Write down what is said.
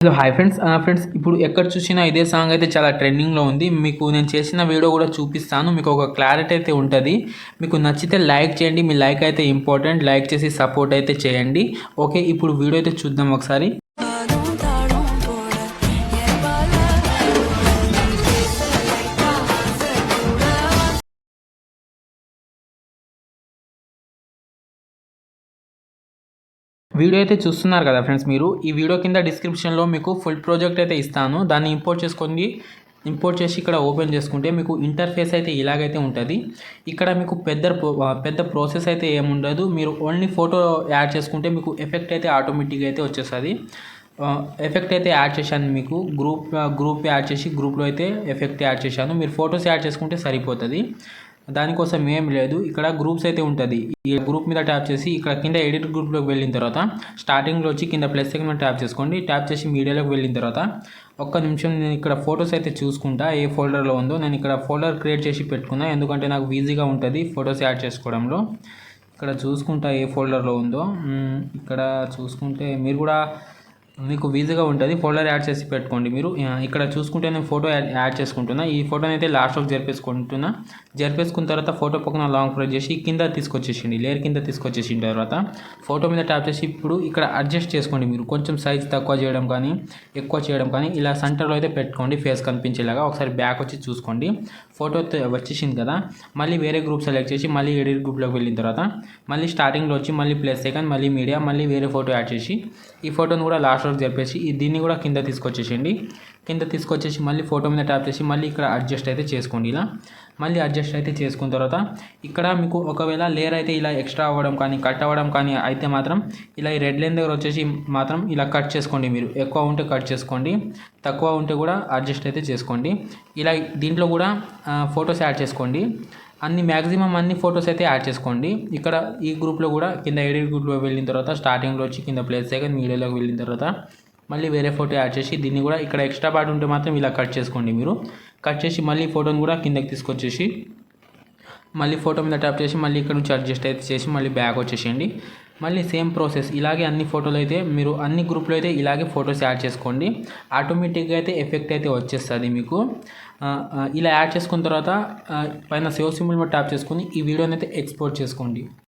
Hello hi friends friends ఇప్పుడు ఎక్కడ చూసినా ఇదే సాంగ్ అయితే చాలా ట్రెండింగ్లో ఉంది. మీకు నేను చేసిన వీడియో కూడా చూపిస్తాను. మీకు ఒక క్లారిటీ అయితే ఉంటుంది. మీకు నచ్చితే లైక్ చేయండి. మీ లైక్ అయితే ఇంపార్టెంట్. లైక్ చేసి సపోర్ట్ అయితే చేయండి. ఓకే, ఇప్పుడు వీడియో అయితే చూద్దాం ఒకసారి. వీడియో అయితే చూస్తున్నారు కదా ఫ్రెండ్స్, మీరు ఈ వీడియో కింద డిస్క్రిప్షన్లో మీకు ఫుల్ ప్రాజెక్ట్ అయితే ఇస్తాను. దాన్ని ఇంపోర్ట్ చేసి ఇక్కడ ఓపెన్ చేసుకుంటే మీకు ఇంటర్ఫేస్ అయితే ఇలాగైతే ఉంటుంది. ఇక్కడ మీకు పెద్ద ప్రాసెస్ అయితే ఏముండదు. మీరు ఓన్లీ ఫోటో యాడ్ చేసుకుంటే మీకు ఎఫెక్ట్ అయితే ఆటోమేటిక్గా అయితే వచ్చేస్తుంది. ఎఫెక్ట్ అయితే యాడ్ చేశాను. మీకు గ్రూప్ యాడ్ చేసి గ్రూప్లో అయితే ఎఫెక్ట్ యాడ్ చేశాను. మీరు ఫొటోస్ యాడ్ చేసుకుంటే సరిపోతుంది. దానికోసం ఏం లేదు. ఇక్కడ గ్రూప్స్ అయితే ఉంటుంది. ఈ గ్రూప్ మీద ట్యాప్ చేసి ఇక్కడ కింద ఎడిట్ గ్రూప్లోకి వెళ్ళిన తర్వాత స్టార్టింగ్లో వచ్చి కింద ప్లస్ సెగ్మెంట్ ట్యాప్ చేసుకోండి. ట్యాప్ చేసి మీడియాలోకి వెళ్ళిన తర్వాత ఒక్క నిమిషం నేను ఇక్కడ ఫొటోస్ అయితే చూసుకుంటా ఏ ఫోల్డర్లో ఉందో. నేను ఇక్కడ ఫోల్డర్ క్రియేట్ చేసి పెట్టుకున్నా, ఎందుకంటే నాకు ఈజీగా ఉంటుంది ఫొటోస్ యాడ్ చేసుకోవడంలో. ఇక్కడ చూసుకుంటా ఏ ఫోల్డర్లో ఉందో. ఇక్కడ చూసుకుంటే మీరు కూడా మీకు ఈజీగా ఉంటుంది. ఫోల్డర్ యాడ్ చేసి పెట్టుకోండి. మీరు ఇక్కడ చూసుకుంటే నేను ఫోటో యాడ్ చేసుకుంటున్నా. ఈ ఫోటోని అయితే లాస్ట్లోకి జరిపేసుకున్న తర్వాత ఫోటో పక్కన లాంగ్ ప్రెస్ చేసి కింద తీసుకొచ్చేసింది, లేయర్ కింద తీసుకొచ్చేసిన తర్వాత ఫోటో మీద ట్యాప్ చేసి ఇప్పుడు ఇక్కడ అడ్జస్ట్ చేసుకోండి. మీరు కొంచెం సైజ్ తక్కువ చేయడం కానీ ఎక్కువ చేయడం కానీ ఇలా సెంటర్లో అయితే పెట్టుకోండి, ఫేస్ కనిపించేలాగా. ఒకసారి బ్యాక్ వచ్చి చూసుకోండి. ఫోటో వచ్చేసింది కదా. మళ్ళీ వేరే గ్రూప్ సెలెక్ట్ చేసి మళ్ళీ ఎడిట్ గ్రూప్లోకి వెళ్ళిన తర్వాత మళ్ళీ స్టార్టింగ్లో వచ్చి మళ్ళీ ప్లస్ సెకండ్ మళ్ళీ మీడియా మళ్ళీ వేరే ఫోటో యాడ్ చేసి ఈ ఫోటోని కూడా లాస్ట్ జరిపేసి దీన్ని కూడా కింద తీసుకొచ్చేసి మళ్ళీ ఫోటో మీద ట్యాప్ చేసి మళ్ళీ ఇక్కడ అడ్జస్ట్ అయితే చేసుకోండి. ఇలా మళ్ళీ అడ్జస్ట్ అయితే చేసుకున్న తర్వాత ఇక్కడ మీకు ఒకవేళ లేయర్ అయితే ఇలా ఎక్స్ట్రా అవ్వడం కానీ కట్ అవ్వడం కానీ అయితే మాత్రం ఇలా ఈ రెడ్ లైన్ దగ్గర వచ్చేసి మాత్రం ఇలా కట్ చేసుకోండి. మీరు ఎక్కువ ఉంటే కట్ చేసుకోండి, తక్కువ ఉంటే కూడా అడ్జస్ట్ అయితే చేసుకోండి. ఇలా దీంట్లో కూడా ఫొటోస్ యాడ్ చేసుకోండి. మ్యాక్సిమం అన్ని ఫొటోస్ అయితే యాడ్ చేసుకోండి. ఇక్కడ ఈ గ్రూప్లో కూడా కింద ఎడిట్ గ్రూప్లో వెళ్ళిన తర్వాత స్టార్టింగ్లో వచ్చి కింద ప్లేస్ సెకండ్ మీడియాలోకి వెళ్ళిన తర్వాత మళ్ళీ వేరే ఫోటో యాడ్ చేసి దీన్ని కూడా ఇక్కడ ఎక్స్ట్రా పార్ట్ ఉంటే మాత్రం ఇలా కట్ చేసుకోండి. మీరు కట్ చేసి మళ్ళీ ఫోటోని కూడా కిందకి తీసుకొచ్చేసి మళ్ళీ ఫోటో మీద ట్యాప్ చేసి మళ్ళీ ఇక్కడ నుంచి అడ్జస్ట్ అయితే చేసి మళ్ళీ బ్యాక్ వచ్చేసేయండి. మళ్ళీ సేమ్ ప్రాసెస్ ఇలాగే అన్ని ఫోటోలు అయితే మీరు అన్ని గ్రూప్లో అయితే ఇలాగే ఫొటోస్ యాడ్ చేసుకోండి. ఆటోమేటిక్గా అయితే ఎఫెక్ట్ అయితే వచ్చేస్తుంది మీకు. ఇలా యాడ్ చేసుకున్న తర్వాత పైన సేవ్ సింబల్ మీద ట్యాప్ చేసుకొని ఈ వీడియోని అయితే ఎక్స్పోర్ట్ చేసుకోండి.